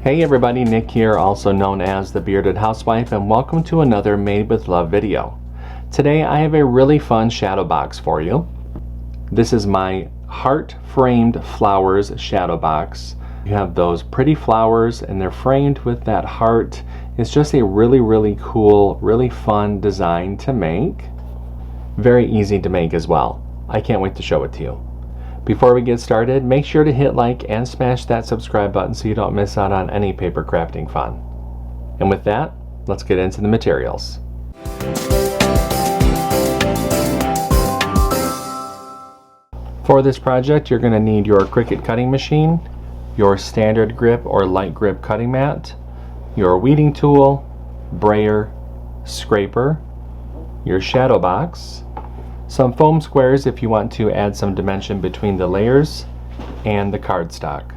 Hey everybody, Nick here, also known as the Bearded Housewife, and welcome to another Made with Love video. Today I have a really fun shadow box for you. This is my heart framed flowers shadow box. You have those pretty flowers and they're framed with that heart. It's just a really cool, really fun design to make. Very easy to make as well. I can't wait to show it to you. Before we get started, make sure to hit like and smash that subscribe button so you don't miss out on any paper crafting fun. And with that, let's get into the materials. For this project, you're going to need your CRICUT cutting machine, your standard grip or light grip cutting mat, your weeding tool, brayer, scraper, your shadow box, some foam squares if you want to add some dimension between the layers, and the cardstock.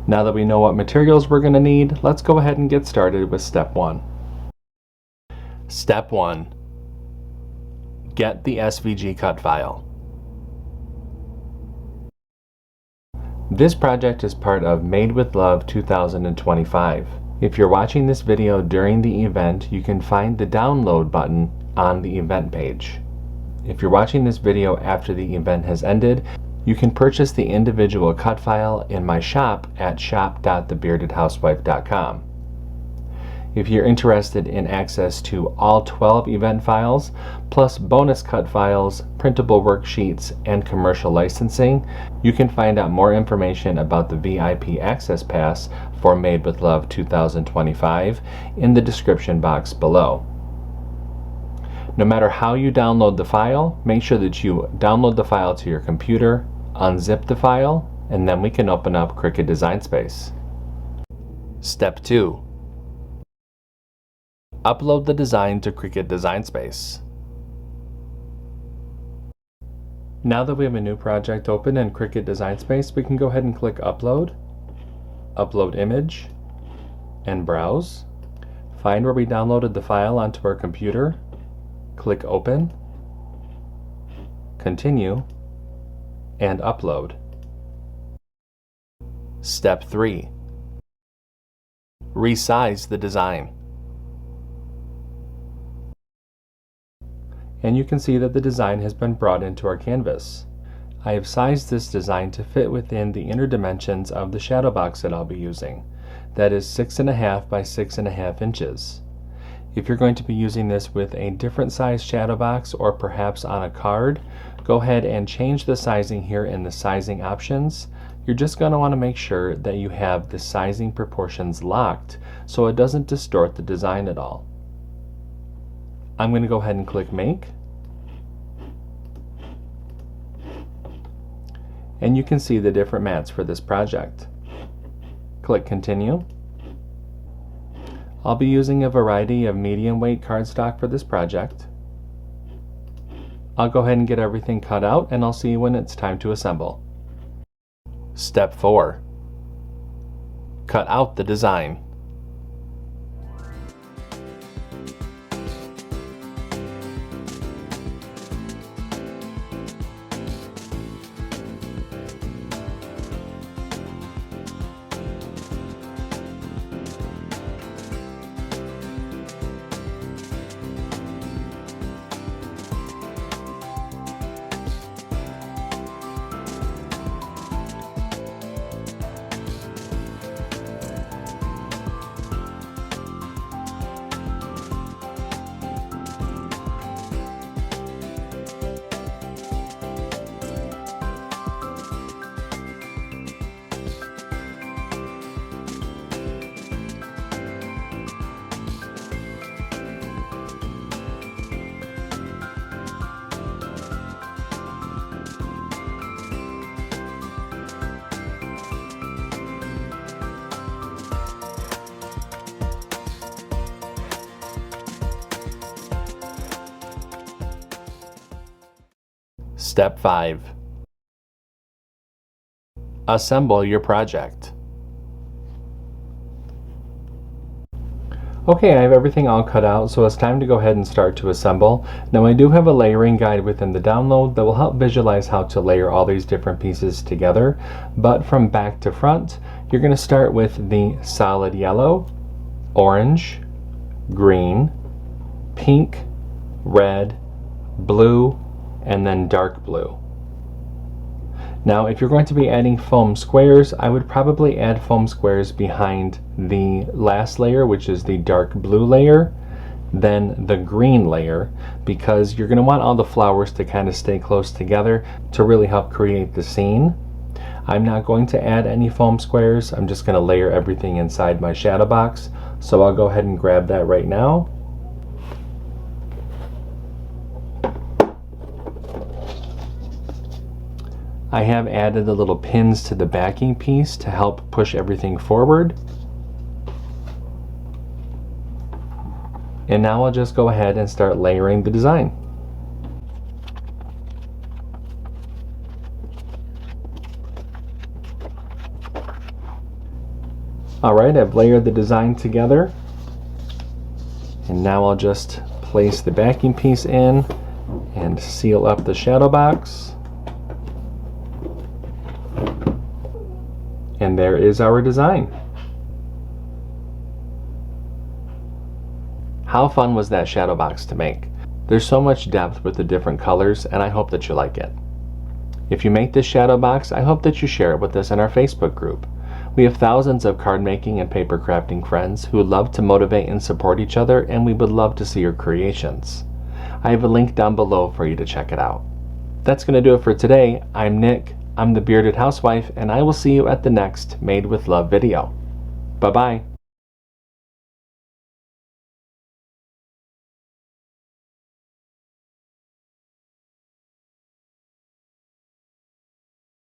Now that we know what materials we're going to need, let's go ahead and get started with step 1. Step 1. Get the SVG cut file. This project is part of Made with Love 2025. If you're watching this video during the event, you can find the download button on the event page. If you're watching this video after the event has ended, you can purchase the individual cut file in my shop at shop.thebeardedhousewife.com. If you're interested in access to all 12 event files, plus bonus cut files, printable worksheets, and commercial licensing, you can find out more information about the VIP Access Pass for Made with Love 2025 in the description box below. No matter how you download the file, make sure that you download the file to your computer, unzip the file, and then we can open up CRICUT Design Space. Step 2. Upload the design to CRICUT Design Space. Now that we have a new project open in CRICUT Design Space, we can go ahead and click Upload, Upload Image, and Browse. Find where we downloaded the file onto our computer. Click Open, Continue, and Upload. Step 3. Resize the design. And you can see that the design has been brought into our canvas. I have sized this design to fit within the inner dimensions of the shadow box that I'll be using. That is 6.5 by 6.5 inches. If you're going to be using this with a different size shadow box or perhaps on a card, go ahead and change the sizing here in the sizing options. You're just going to want to make sure that you have the sizing proportions locked so it doesn't distort the design at all. I'm going to go ahead and click Make. And you can see the different mats for this project. Click Continue. I'll be using a variety of medium weight cardstock for this project. I'll go ahead and get everything cut out and I'll see you when it's time to assemble. Step 4. Cut out the design. Step 5. Assemble your project. Okay, I have everything all cut out, so it's time to go ahead and start to assemble. Now I do have a layering guide within the download that will help visualize how to layer all these different pieces together, but from back to front, You're going to start with the solid yellow, orange, green, pink, red, blue, and then dark blue. Now if you're going to be adding foam squares, I would probably add foam squares behind the last layer, which is the dark blue layer, then the green layer, because you're going to want all the flowers to kind of stay close together to really help create the scene. I'm not going to add any foam squares. I'm just going to layer everything inside my shadow box. So I'll go ahead and grab that right now. I have added the little pins to the backing piece to help push everything forward. And now I'll just go ahead and start layering the design. Alright, I've layered the design together. And now I'll just place the backing piece in and seal up the shadow box. And there is our design. How fun was that shadow box to make? There's so much depth with the different colors, and I hope that you like it. If you make this shadow box, I hope that you share it with us in our Facebook group. We have thousands of card making and paper crafting friends who love to motivate and support each other, and we would love to see your creations. I have a link down below for you to check it out. That's going to do it for today. I'm Nick. I'm the Bearded Housewife, and I will see you at the next Made with Love video. Bye-bye.